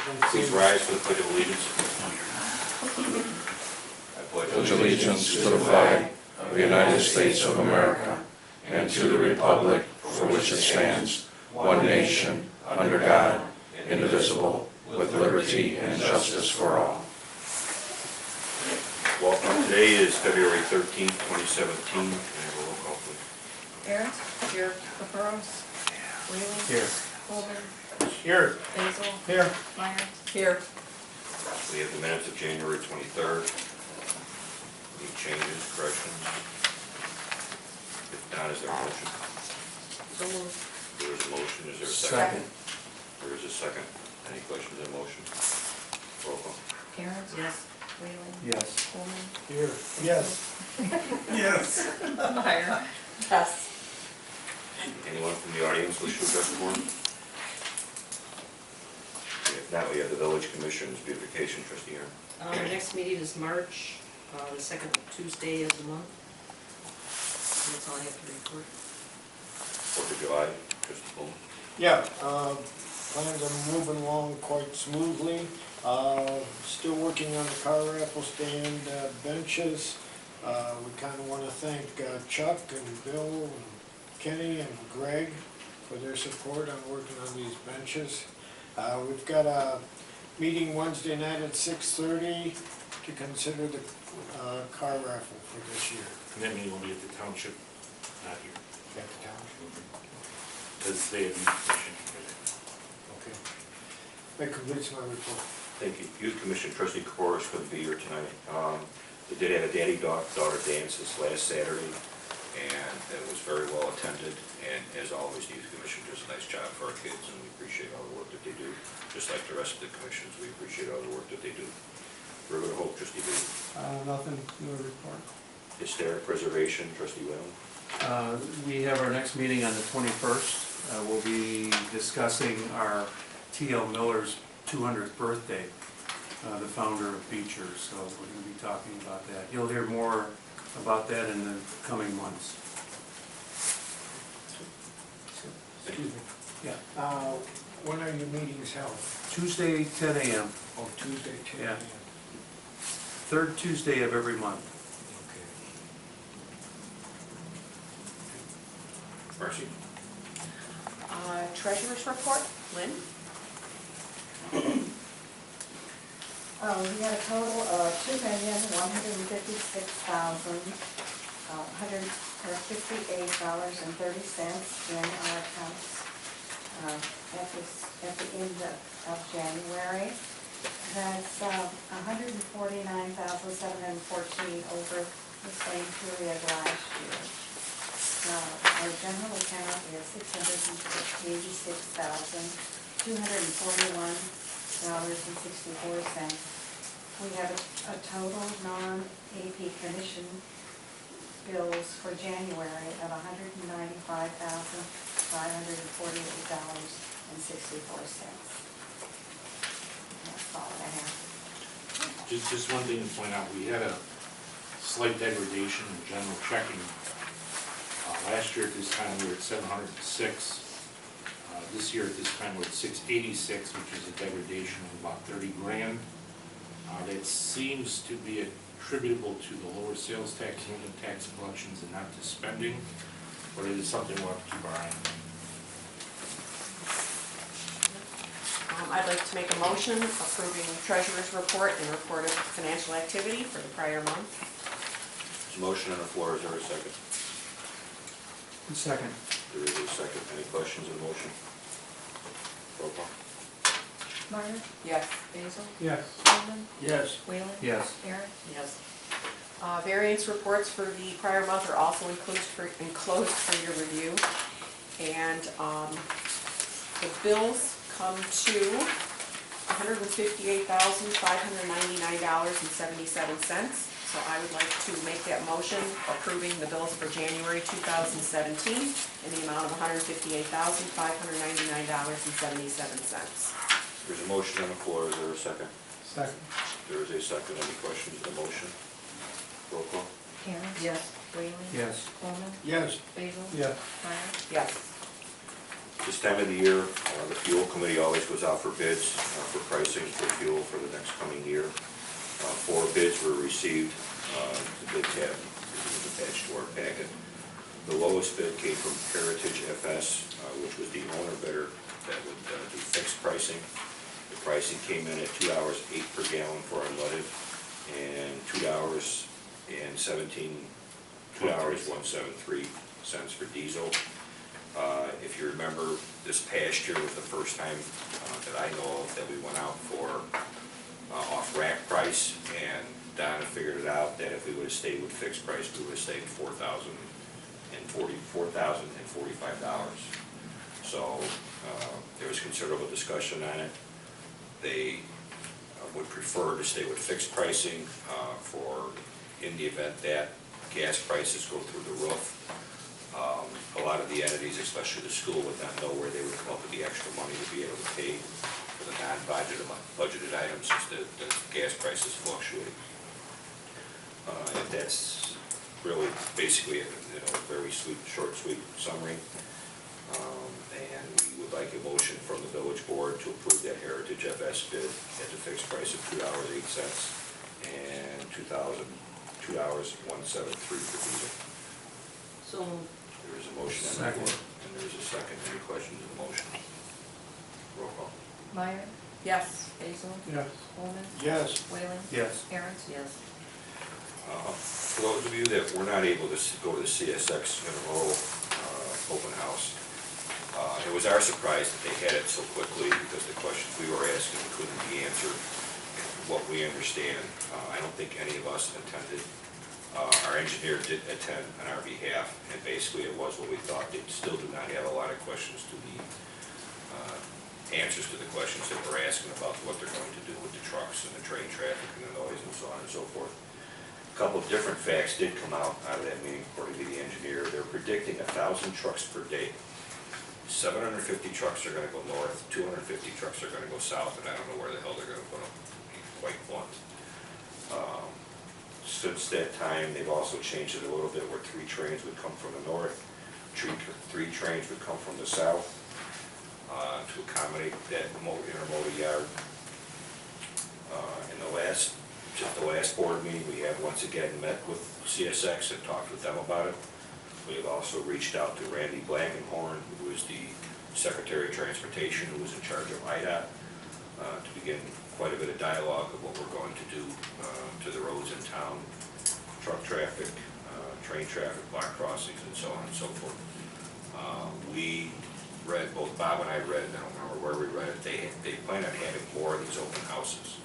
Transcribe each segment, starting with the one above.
Please rise for the Pledge of Allegiance. I pledge allegiance to the flag of the United States of America and to the republic for which it stands, one nation, under God, indivisible, with liberty and justice for all. Welcome. Today is February 13th, 2017. Can I have a roll call, please? Aaron? Here. Burrows? Whalen? Here. Coleman? Here. Basil? Here. Meyer? Here. We have the minutes of January 23rd. Any changes, corrections? If not, is there a motion? So moved. There is a motion. Is there a Second. There is a second. Any questions on the motion? Roll call. Aaron? Yes. Whalen? Yes. Coleman? Here. Yes. Yes. Meyer? Yes. Anyone from the audience wish to address the board? If not, we have the Village Commission's beautification, trustee Aaron. Our next meeting is March, the second Tuesday of the month. And that's all I have to report. 4th of July, trustee Bowman. Yeah, plans are moving along quite smoothly. Still working on the car raffle stand benches. We kind of want to thank Chuck and Bill and Kenny and Greg for their support on working on these benches. We've got a meeting Wednesday night at 6:30 to consider the car raffle for this year. And that meeting will be at the township, not here, At the township. because they have youth commission. Okay. That completes my report. Thank you. Youth Commission trustee Koris couldn't be here tonight. They did have a daddy-daughter dance this last Saturday, and it was very well attended. And as always, the Youth Commission does a nice job for our kids, and we appreciate all the work that they do. Just like the rest of the commissions, we appreciate all the work that they do. River Hope, trustee Lee. Nothing new to report. Historic Preservation, trustee Whalen. We have our next meeting on the 21st. We'll be discussing our T.L. Miller's 200th birthday, the founder of Beecher, so we're going to be talking about that. You'll hear more about that in the coming months. Excuse me. Yeah. When are your meetings held? Tuesday, 10 a.m., Oh, Tuesday, 10 Yeah. a.m. third Tuesday of every month. Okay. Marcy. Treasurer's report, Lynn? We had a total of $2,156,158.30 in our accounts at the end of January. That's $149,714 over the same period last year. Our general account is $686,241.64. We have a total non-AP commission bills for January of $195,548.64. That's all I have. Just one thing to point out, we had a slight degradation in general checking. Last year at this time we were at 706. This year at this time we're at 686, which is a degradation of about 30 grand. That seems to be attributable to the lower sales tax and income tax collections and not to spending, but it is something we'll have to keep our eye on. I'd like to make a motion approving treasurer's report and report of financial activity for the prior month. There's a motion on the floor. Is there a second? Second. There is a second. Any questions on the motion? Roll call. Meyer? Yes. Basil? Yes. Coleman? Yes. Whalen? Yes. Aaron? Yes. Variance reports for the prior month are also enclosed for your review. And the bills come to $158,599.77. So I would like to make that motion approving the bills for January 2017 in the amount of $158,599.77. There's a motion on the floor. Is there a second? Second. There is a second. Any questions on the motion? Roll call. Aaron? Yes. Whalen? Yes. Coleman? Yes. Basil? Yes. Meyer? Yes. This time of the year, the fuel committee always goes out for bids for pricing for fuel for the next coming year. 4 bids were received. The bid tab is attached to our packet. The lowest bid came from Heritage FS, which was the owner bidder that would do fixed pricing. The pricing came in at $2.08 per gallon for unleaded and $2.173 for diesel. If you remember, this past year was the first time that I know of that we went out for off rack price, and Donna figured it out that if we would have stayed with fixed price, we would have saved $4,045. So there was considerable discussion on it. They would prefer to stay with fixed pricing for in the event that gas prices go through the roof. A lot of the entities, especially the school, would not know where they would come up with the extra money to be able to pay for the non-budgeted items since the gas prices fluctuate. And that's really basically a very short, sweet summary. And we would like a motion from the village board to approve that Heritage FS bid at the fixed price of $2.08 and $2.173 for diesel. So moved. There is a motion on the floor, and there is a second. Any questions on the motion? Roll call. Meyer. Yes. Basil. Yes. Coleman. Yes. Whalen. Yes. Aaron's. Yes. For those of you that were not able to go to the CSX intermodal open house, it was our surprise that they had it so quickly because the questions we were asking couldn't be answered. What we understand, I don't think any of us attended. Our engineer did attend on our behalf, and basically it was what we thought. They still do not have a lot of questions to the answers to the questions that we're asking about what they're going to do with the trucks and the train traffic and the noise and so on and so forth. A couple of different facts did come out of that meeting, according to the engineer. They're predicting 1,000 trucks per day. 750 trucks are going to go north, 250 trucks are going to go south, and I don't know where the hell they're going to put them, to be quite blunt. Since that time, they've also changed it a little bit where 3 trains would come from the north, 3 trains would come from the south to accommodate that intermodal yard. In the last board meeting, we have once again met with CSX and talked with them about it. We have also reached out to Randy Blankenhorn, who is the Secretary of Transportation, who was in charge of IDOT, to begin quite a bit of dialogue of what we're going to do to the roads in town, truck traffic, train traffic, block crossings, and so on and so forth. We read, both Bob and I read, I don't remember where we read it, they plan on having more of these open houses.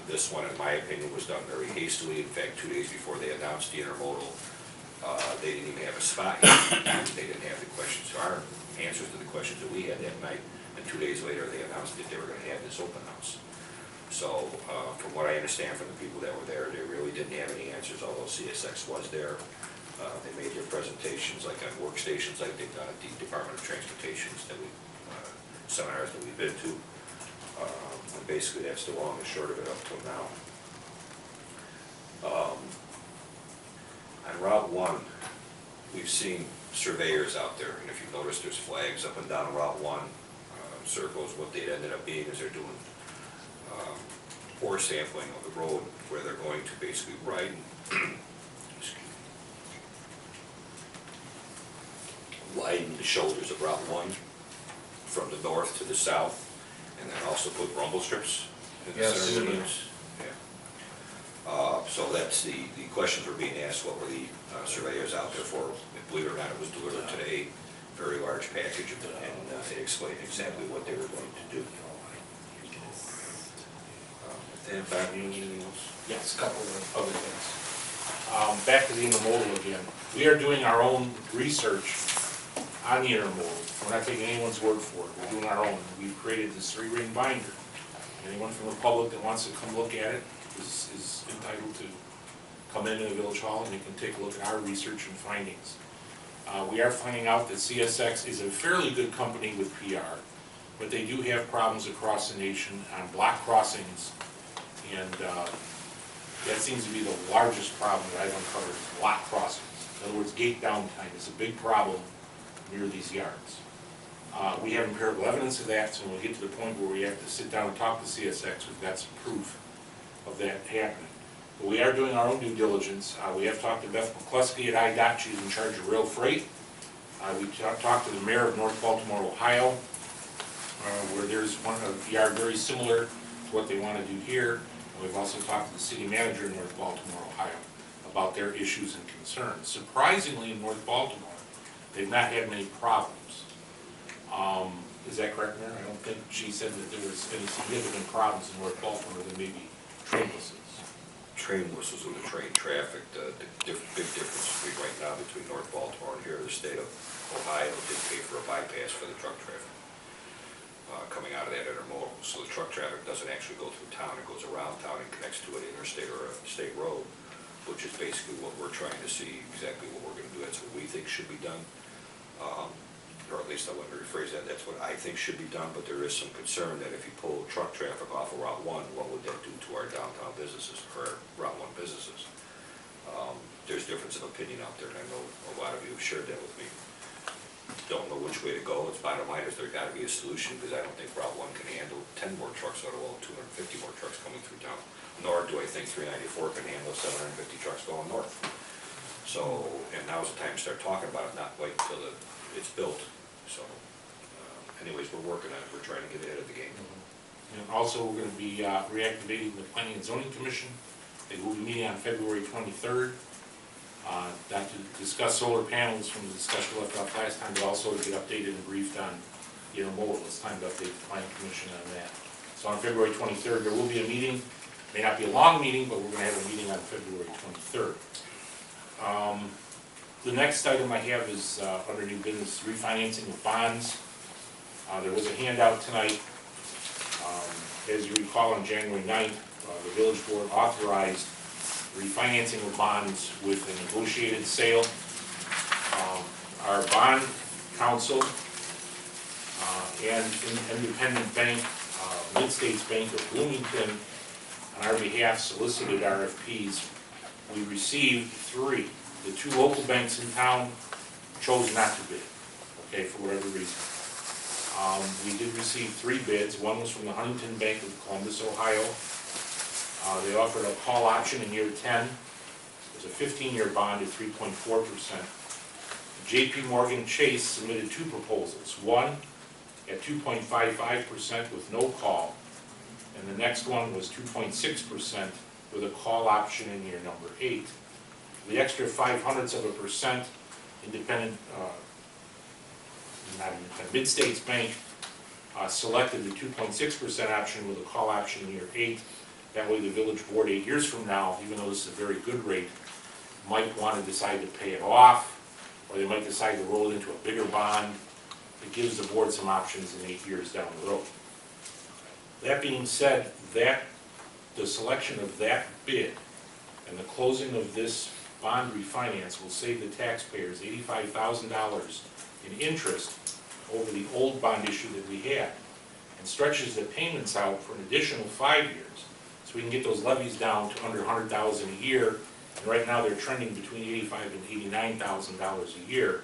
This one, in my opinion, was done very hastily. In fact, 2 days before they announced the intermodal, they didn't even have a spot yet. They didn't have the questions, our answers to the questions that we had that night, and 2 days later they announced that they were going to have this open house. So from what I understand from the people that were there, they really didn't have any answers, although CSX was there. They made their presentations like on workstations like they've done at the Department of Transportation's that seminars that we've been to. And basically that's the long and short of it up till now. On Route 1, we've seen surveyors out there, and if you notice, there's flags up and down Route 1, circles. What they ended up being is they're doing ore sampling of the road, where they're going to basically widen the shoulders of Route 1 from the north to the south, and then also put rumble strips in the center of the lanes. So that's the questions were being asked, what were the surveyors out there for? Believe it or not, it was delivered today, very large package, and they explained exactly what they were going to do. Bob, you need anything else? Yes, a couple of other things. Back to the intermodal again. We are doing our own research on the intermodal. We're not taking anyone's word for it. We're doing our own. We've created this 3-ring binder. Anyone from the public that wants to come look at it is entitled to come into the village hall and they can take a look at our research and findings. We are finding out that CSX is a fairly good company with PR, but they do have problems across the nation on block crossings, and that seems to be the largest problem that I've uncovered, is block crossings. In other words, gate downtime is a big problem near these yards. We have empirical evidence of that, so when we get to the point where we have to sit down and talk to CSX, we've got some proof of that happening. But we are doing our own due diligence. We have talked to Beth McCluskey at IDOT, she's in charge of rail freight. We talked to the mayor of North Baltimore, Ohio, where there's one of the yard very similar to what they want to do here. And we've also talked to the city manager in North Baltimore, Ohio, about their issues and concerns. Surprisingly, in North Baltimore, they've not had many problems. Is that correct, Mayor? I don't think she said that there was any significant problems in North Baltimore than maybe train whistles. Train whistles and the train traffic, the big difference right now between North Baltimore and here, the state of Ohio did pay for a bypass for the truck traffic coming out of that intermodal. So the truck traffic doesn't actually go through town, it goes around town and connects to an interstate or a state road, which is basically what we're trying to see, exactly what we're going to do. That's what we think should be done. Or at least I want to rephrase that, that's what I think should be done, but there is some concern that if you pull truck traffic off of Route 1, what would that do to our downtown businesses, or Route 1 businesses? There's difference of opinion out there, and I know a lot of you have shared that with me. Don't know which way to go. It's bottom line is there's got to be a solution, because I don't think Route 1 can handle 10 more trucks out of all 250 more trucks coming through town. Nor do I think 394 can handle 750 trucks going north. So, and now's the time to start talking about it, not wait until it's built. So, anyways, we're working on it. We're trying to get ahead of the game. And also, we're going to be reactivating the Planning and Zoning Commission. They will be meeting on February 23rd. Not to discuss solar panels from the discussion left off last time, but also to get updated and briefed on the intermodal. It's time to update the Planning Commission on that. So on February 23rd, there will be a meeting. May not be a long meeting, but we're going to have a meeting on February 23rd. The next item I have is under new business, refinancing of bonds. There was a handout tonight. As you recall, on January 9th, the village board authorized refinancing of bonds with a negotiated sale. Our bond counsel and an independent bank, Mid-States Bank of Bloomington, on our behalf solicited RFPs. We received 3. The 2 local banks in town chose not to bid, okay, for whatever reason. We did receive 3 bids. One was from the Huntington Bank of Columbus, Ohio. They offered a call option in year 10. It was a 15-year bond at 3.4%. J.P. Morgan Chase submitted 2 proposals. One at 2.55% with no call, and the next one was 2.6% with a call option in year number 8. The extra 0.05%, Mid-States Bank selected the 2.6% option with a call option in year 8. That way the village board 8 years from now, even though this is a very good rate, might want to decide to pay it off, or they might decide to roll it into a bigger bond. It gives the board some options in 8 years down the road. That being said, the selection of that bid and the closing of this bond refinance will save the taxpayers $85,000 in interest over the old bond issue that we had, and stretches the payments out for an additional 5 years, so we can get those levies down to under $100,000 a year. And right now they're trending between $85,000 and $89,000 a year,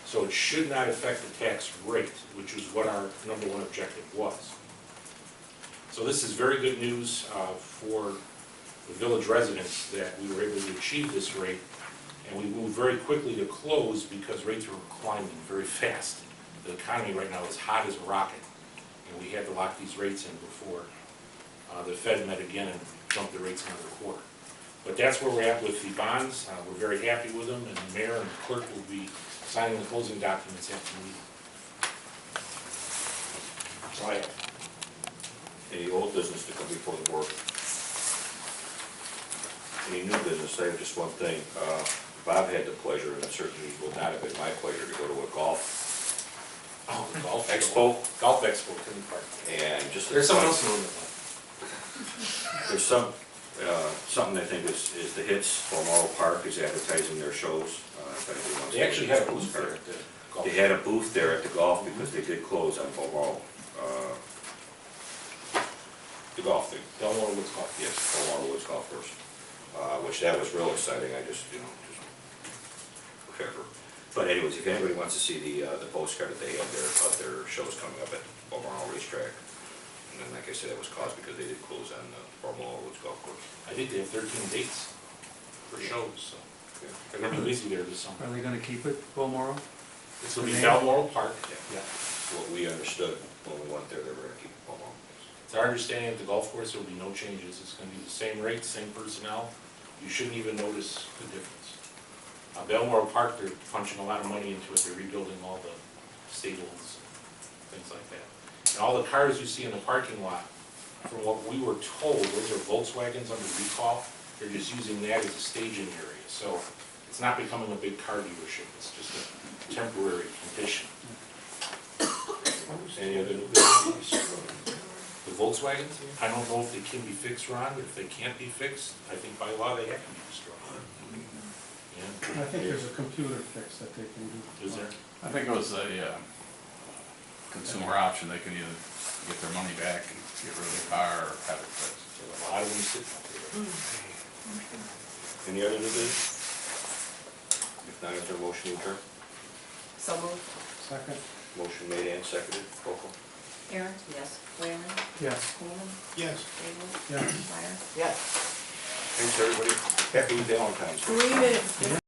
so it should not affect the tax rate, which is what our number 1 objective was. So this is very good news for the village residents that we were able to achieve this rate, and we moved very quickly to close because rates were climbing very fast. The economy right now is hot as a rocket, and we had to lock these rates in before the Fed met again and jumped the rates another quarter. But that's where we're at with the bonds. We're very happy with them, and the mayor and the clerk will be signing the closing documents after the meeting. That's all I have. Any old business to come before the board? Any new business? I have just one thing. Bob had the pleasure, and it certainly would not have been my pleasure, to go to a golf expo. Golf expo, Timmy Park. And just There's someone else doing it. there's something I think is the hits. Balmoral Park is advertising their shows. If anyone wants They to actually go to had a the booth there park. at the golf. They had a booth there at the golf because they did close on Balmoral. The golf thing. Delmore Woods Golf. Yes, Balmoral Woods Golf Course. Which that was real exciting. I just, whatever. But anyways, if anybody wants to see the postcard that they had there, about their shows coming up at Balmoral Racetrack. And then, like I said, it was caused because they did close on Balmoral Woods Golf Course. I think they have 13 dates for shows, so Yeah. they're gonna be busy there this summer. Are they gonna keep it Balmoral? It's gonna be Balmoral Park. Yeah. What we understood when we went there, they were gonna keep Balmoral. It's our understanding at the golf course, there will be no changes. It's gonna be the same rate, same personnel. You shouldn't even notice the difference. Balmoral Park, they're punching a lot of money into it. They're rebuilding all the stables, things like that. And all the cars you see in the parking lot, from what we were told, those are Volkswagens under recall. They're just using that as a staging area. So it's not becoming a big car dealership. It's just a temporary condition. Any other new business? The Volkswagens, I don't know if they can be fixed, Ron. If they can't be fixed, I think by law they have to be destroyed. Yeah, I think there's a computer fix that they can do. is there? I think it was a consumer option, they can either get their money back and get rid of the car or have it fixed. There's a lot of them sitting out there. Any other new business? If not, is there a motion to adjourn? So moved. Second? Motion made and seconded, roll call. Aaron? Yes. Waring? Yes. Coleman? Yes. Bailey? Yes. Meyer? Yes. Thanks, everybody. Happy Valentine's Day. 3 minutes.